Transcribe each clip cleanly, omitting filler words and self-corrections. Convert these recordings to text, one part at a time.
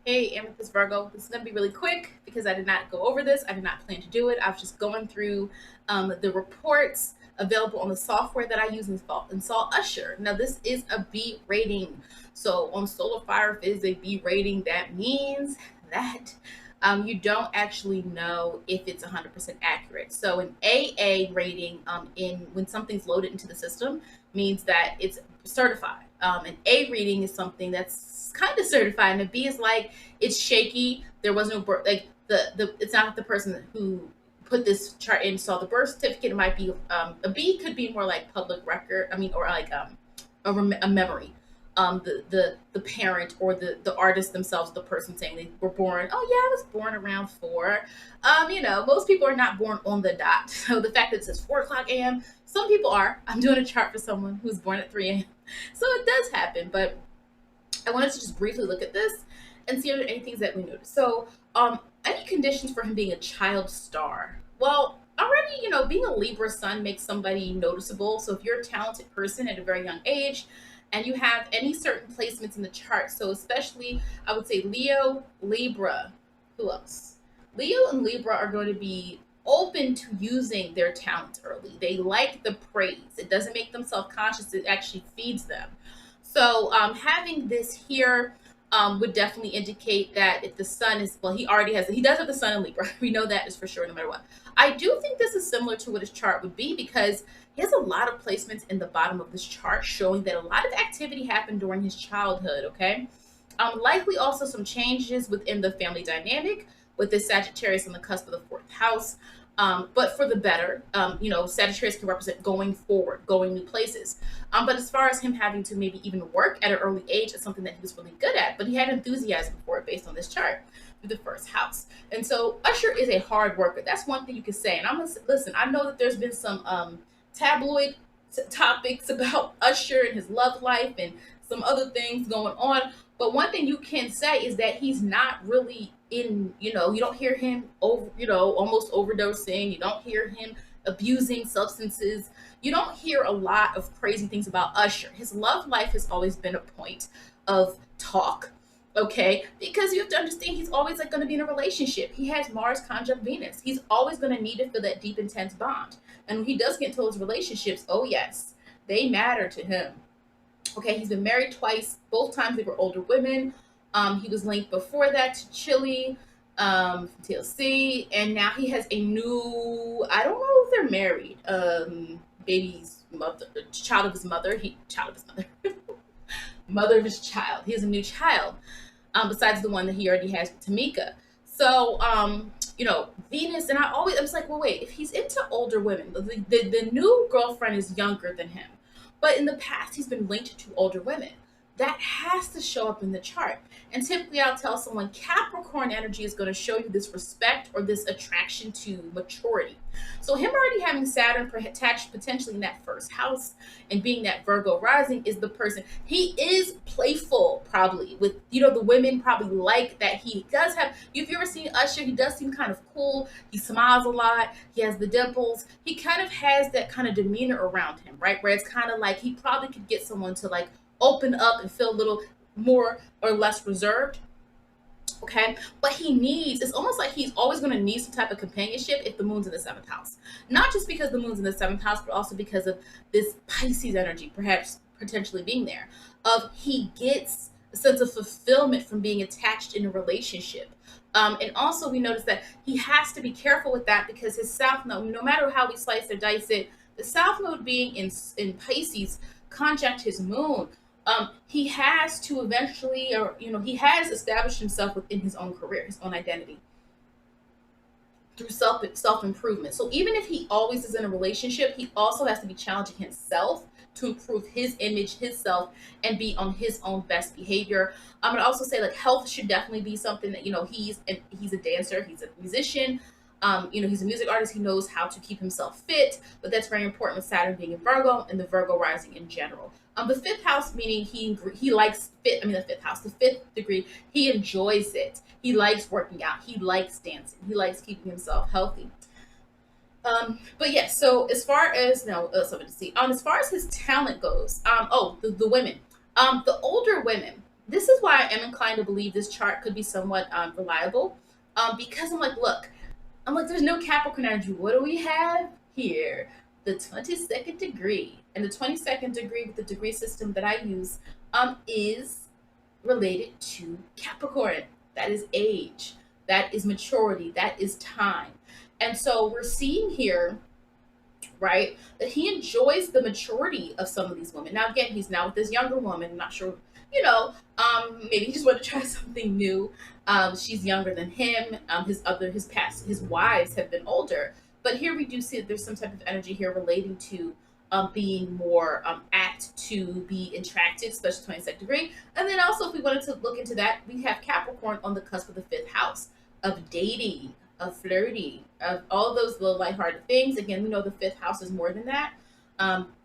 Hey, Amethyst Virgo. This is going to be really quick because I did not go over this. I did not plan to do it. I was just going through the reports available on the software that I use install Usher. Now, this is a B rating. So, on Solar Fire, if it is a B rating, that means that you don't actually know if it's 100% accurate. So, an AA rating in when something's loaded into the system means that it's certified. An A reading is something that's kind of certified, and a B is like it's shaky. There was no birth, like the it's not the person who put this chart in saw the birth certificate. It might be a B could be more like public record. I mean, or like a memory. The parent or the artist themselves, the person saying they were born. Oh yeah, I was born around four. Most people are not born on the dot. So the fact that it says 4 o'clock a.m. Some people are. I'm doing a chart for someone who's born at 3 a.m. So it does happen, but I wanted to just briefly look at this and see if there are any things that we noticed. So, any conditions for him being a child star? Well, already, being a Libra sun makes somebody noticeable. So, if you're a talented person at a very young age and you have any certain placements in the chart, so especially I would say Leo, Libra, who else? Leo and Libra are going to be open to using their talents early. They like the praise. It doesn't make them self conscious, it actually feeds them. So having this here would definitely indicate that if the sun is, well, he does have the sun in Libra. We know that is for sure no matter what. I do think this is similar to what his chart would be because he has a lot of placements in the bottom of this chart showing that a lot of activity happened during his childhood, okay? Likely also some changes within the family dynamic with this Sagittarius on the cusp of the fourth house. But for the better, Sagittarius can represent going forward, going new places. But as far as him having to maybe even work at an early age, it's something that he was really good at. But he had enthusiasm for it based on this chart through the first house. And so Usher is a hard worker. That's one thing you can say. And I'm gonna listen. I know that there's been some tabloid topics about Usher and his love life and some other things going on. But one thing you can say is that he's not really you don't hear him over, almost overdosing. You don't hear him abusing substances. You don't hear a lot of crazy things about Usher. His love life has always been a point of talk. Okay, because you have to understand he's always like going to be in a relationship. He has Mars conjunct Venus. He's always going to need to feel that deep, intense bond. And when he does get into those relationships, oh yes, they matter to him. Okay, he's been married twice. Both times they were older women. He was linked before that to Chile, TLC, and now he has a new. I don't know if they're married. Baby's mother, child of his mother. Child of his mother, mother of his child. He has a new child, besides the one that he already has with Tamika. So, Venus, and I was like, well, wait, if he's into older women, the new girlfriend is younger than him. But in the past, he's been linked to older women. That has to show up in the chart. And typically, I'll tell someone Capricorn energy is going to show you this respect or this attraction to maturity. So, him already having Saturn attached potentially in that first house and being that Virgo rising is the person. He is playful, probably, with, the women probably like that he does have. If you've ever seen Usher, he does seem kind of cool. He smiles a lot. He has the dimples. He kind of has that kind of demeanor around him, right? Where it's kind of like he probably could get someone to like open up and feel a little more or less reserved. Okay, but it's almost like he's always going to need some type of companionship if the moon's in the seventh house. Not just because the moon's in the seventh house, but also because of this Pisces energy, perhaps potentially being there. He gets a sense of fulfillment from being attached in a relationship. And also, we notice that he has to be careful with that because his south node, no matter how we slice or dice it, the south node being in Pisces conjunct his moon, he has to eventually, or he has established himself within his own career, his own identity through self improvement. So even if he always is in a relationship, he also has to be challenging himself to improve his image, his self, and be on his own best behavior. I'm gonna also say like health should definitely be something that he's a dancer, he's a musician. He's a music artist. He knows how to keep himself fit, but that's very important with Saturn being in Virgo and the Virgo rising in general. The fifth house, meaning he likes fit. I mean, the fifth house, the fifth degree, he enjoys it. He likes working out. He likes dancing. He likes keeping himself healthy. But yes, so as far as now, something to see. As far as his talent goes, the women, the older women, this is why I am inclined to believe this chart could be somewhat reliable. Because I'm like, there's no Capricorn energy. What do we have here? The 22nd degree. And the 22nd degree with the degree system that I use is related to Capricorn. That is age. That is maturity. That is time. And so we're seeing here, right, that he enjoys the maturity of some of these women. Now, again, he's now with this younger woman. I'm not sure, maybe he just wanted to try something new. She's younger than him. His wives have been older. But here we do see that there's some type of energy here relating to being more apt to be attracted, especially 22nd degree. And then also, if we wanted to look into that, we have Capricorn on the cusp of the fifth house of dating, of flirting, of all those little lighthearted things. Again, we know the fifth house is more than that.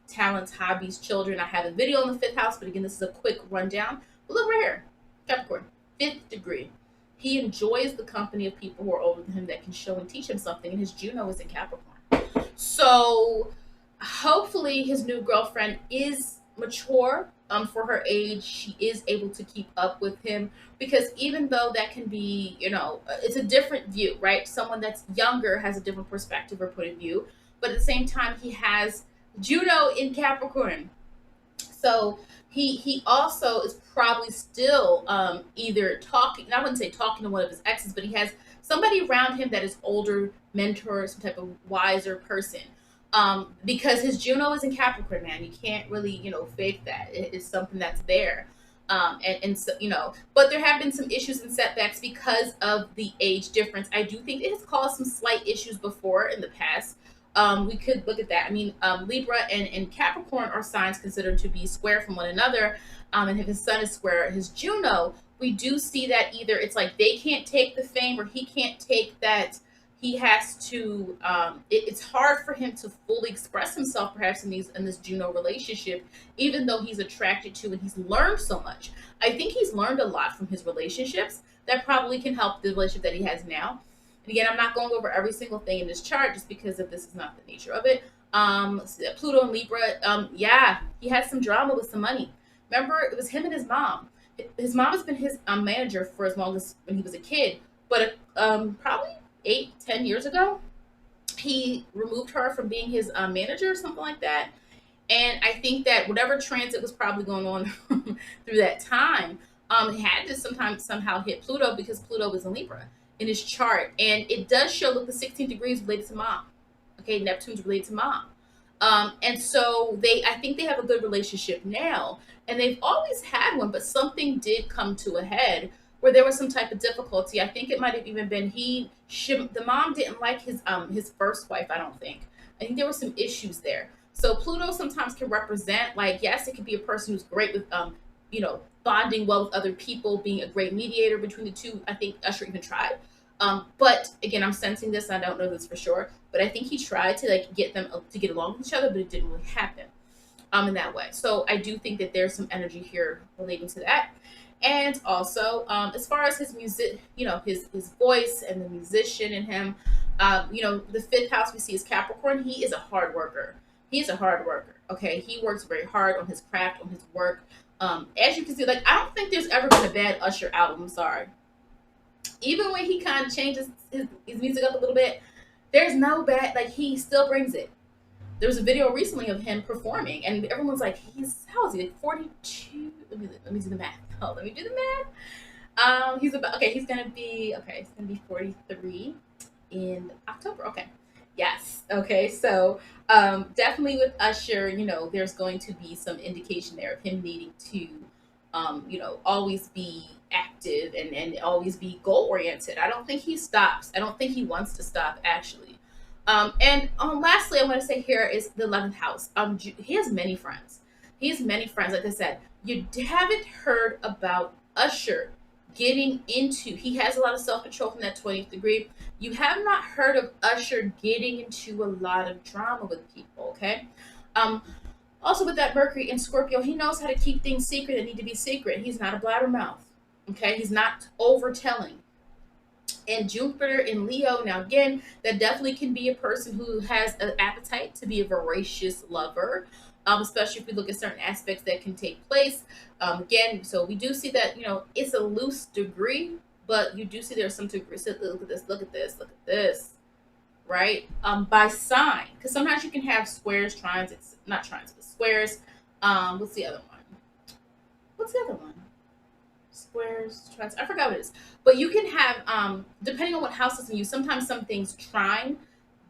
Talents, hobbies, children. I have a video on the fifth house, but again, this is a quick rundown. But look right here, Capricorn, fifth degree. He enjoys the company of people who are older than him that can show and teach him something, and his Juno is in Capricorn. So hopefully his new girlfriend is mature for her age. She is able to keep up with him, because even though that can be, it's a different view, right? Someone that's younger has a different perspective or point of view, but at the same time, he has Juno in Capricorn. So he also is probably still either talking, I wouldn't say talking to one of his exes, but he has somebody around him that is older, mentor, some type of wiser person. Because his Juno is in Capricorn, man. You can't really, fake that. It's something that's there. And so, but there have been some issues and setbacks because of the age difference. I do think it has caused some slight issues before in the past. We could look at that. I mean, Libra and Capricorn are signs considered to be square from one another. And if his sun is square his Juno, we do see that either it's like they can't take the fame, or he can't take that. He has to. It's hard for him to fully express himself, perhaps in this Juno relationship, even though he's attracted to and he's learned so much. I think he's learned a lot from his relationships that probably can help the relationship that he has now. And again, I'm not going over every single thing in this chart just because of this is not the nature of it. Pluto and Libra, yeah, he had some drama with some money. Remember, it was him and his mom. His mom has been his manager for as long as when he was a kid, but probably 8-10 years ago, he removed her from being his manager or something like that. And I think that whatever transit was probably going on through that time, had to somehow hit Pluto, because Pluto is in Libra in his chart. And it does show, look, the 16 degrees related to mom. Okay, Neptune's related to mom. And so I think they have a good relationship now. And they've always had one, but something did come to a head where there was some type of difficulty. I think it might have even been the mom didn't like his first wife, I don't think. I think there were some issues there. So Pluto sometimes can represent, like, yes, it could be a person who's great with bonding well with other people, being a great mediator between the two. I think Usher even tried. But again, I'm sensing this, and I don't know this for sure, but I think he tried to get them to get along with each other, but it didn't really happen in that way. So I do think that there's some energy here relating to that. And also, as far as his music, his voice and the musician in him, the fifth house we see is Capricorn. He is a hard worker. He's a hard worker. Okay, he works very hard on his craft, on his work. As you can see, like, I don't think there's ever been a bad Usher album. I'm sorry. Even when he kind of changes his music up a little bit, there's no bad. Like, he still brings it. There was a video recently of him performing, and everyone's like, how is he? Like 42? Let me do the math. Oh, let me do the math. He's gonna be 43 in October. Okay. Yes. Okay. So definitely with Usher, there's going to be some indication there of him needing to always be active and always be goal oriented. I don't think he stops. I don't think he wants to stop, actually. And lastly, I want to say here is the 11th house. He has many friends. He has many friends. Like I said, you haven't heard about Usher getting into. He has a lot of self control from that 20th degree. You have not heard of Usher getting into a lot of drama with people. Okay. Also with that Mercury in Scorpio, he knows how to keep things secret that need to be secret. He's not a blabbermouth. Okay. He's not overtelling. And Jupiter in Leo, now again, that definitely can be a person who has an appetite to be a voracious lover. especially if we look at certain aspects that can take place. Again, so we do see that, it's a loose degree, but you do see there's some degree. So look at this, look at this, look at this, right? By sign, because sometimes you can have squares, trines, it's not trines, but squares. What's the other one? What's the other one? Squares, trines. I forgot what it is. But you can have, depending on what house is in you, sometimes some things trine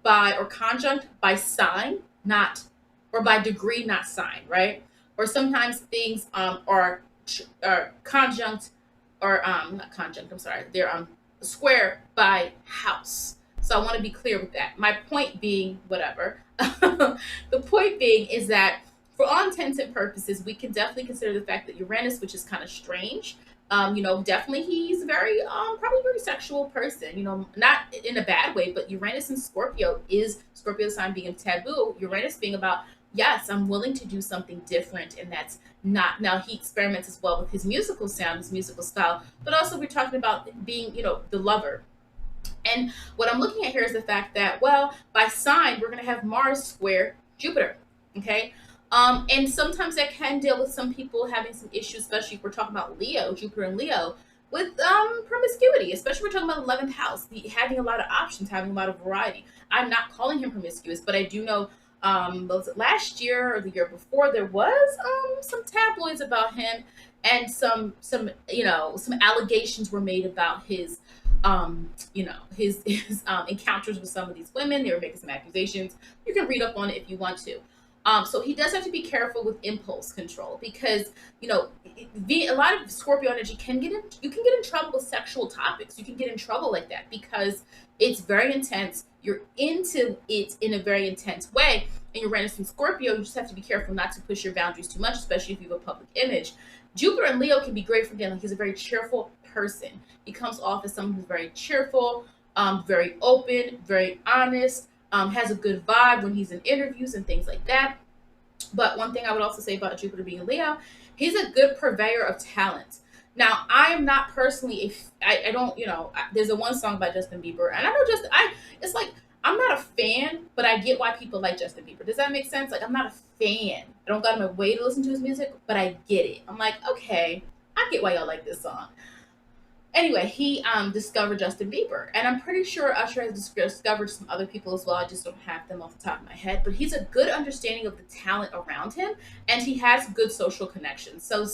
by or conjunct by sign, not or by degree, not sign, right? Or sometimes things are conjunct or not conjunct. I'm sorry, they're square by house. So I want to be clear with that. My point being, whatever. The point being is that for all intents and purposes, we can definitely consider the fact that Uranus, which is kind of strange, definitely he's very probably very sexual person, not in a bad way, but Uranus and Scorpio sign being a taboo, Uranus being about, yes, I'm willing to do something different, and that's not, now he experiments as well with his musical sound, his musical style, but also we're talking about being, the lover. And what I'm looking at here is the fact that, well, by sign, we're going to have Mars square Jupiter. Okay. And sometimes that can deal with some people having some issues, especially if we're talking about Leo, Jupiter and Leo, with promiscuity, especially if we're talking about 11th house, having a lot of options, having a lot of variety. I'm not calling him promiscuous, but I do know was it last year or the year before, there was some tabloids about him, and some allegations were made about his his encounters with some of these women. They were making some accusations. You can read up on it if you want to. So he does have to be careful with impulse control, because a lot of Scorpio energy you can get in trouble with sexual topics. You can get in trouble like that because it's very intense. You're into it in a very intense way. And Uranus and Scorpio, you just have to be careful not to push your boundaries too much, especially if you have a public image. Jupiter and Leo can be great for him. Like, he's a very cheerful person. He comes off as someone who's very cheerful, very open, very honest, has a good vibe when he's in interviews and things like that. But one thing I would also say about Jupiter being Leo, he's a good purveyor of talent. Now, I am not personally I don't, there's a one song by Justin Bieber, and I know it's like, I'm not a fan, but I get why people like Justin Bieber. Does that make sense? Like, I'm not a fan. I don't go out of my way to listen to his music, but I get it. I'm like, okay, I get why y'all like this song. Anyway, he discovered Justin Bieber, and I'm pretty sure Usher has discovered some other people as well. I just don't have them off the top of my head, but he's a good understanding of the talent around him, and he has good social connections. So,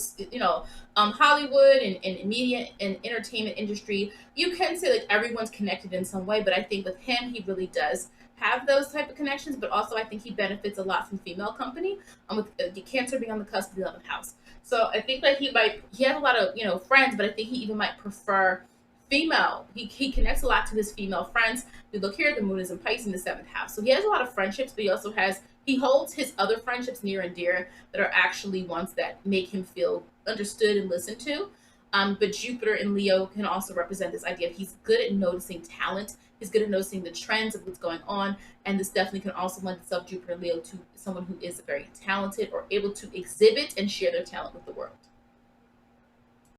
Hollywood and media and entertainment industry, you can say like everyone's connected in some way, but I think with him, he really does have those type of connections. But also, I think he benefits a lot from female company, with Cancer being on the cusp of the 11th house. So I think that he has a lot of, friends, but I think he even might prefer female. He connects a lot to his female friends. You look here, the moon is in Pisces in the 7th house. So he has a lot of friendships, but he holds his other friendships near and dear that are actually ones that make him feel understood and listened to. But Jupiter and Leo can also represent this idea of he's good at noticing talent. He's good at noticing the trends of what's going on. And this definitely can also lend itself, Jupiter and Leo, to someone who is very talented or able to exhibit and share their talent with the world.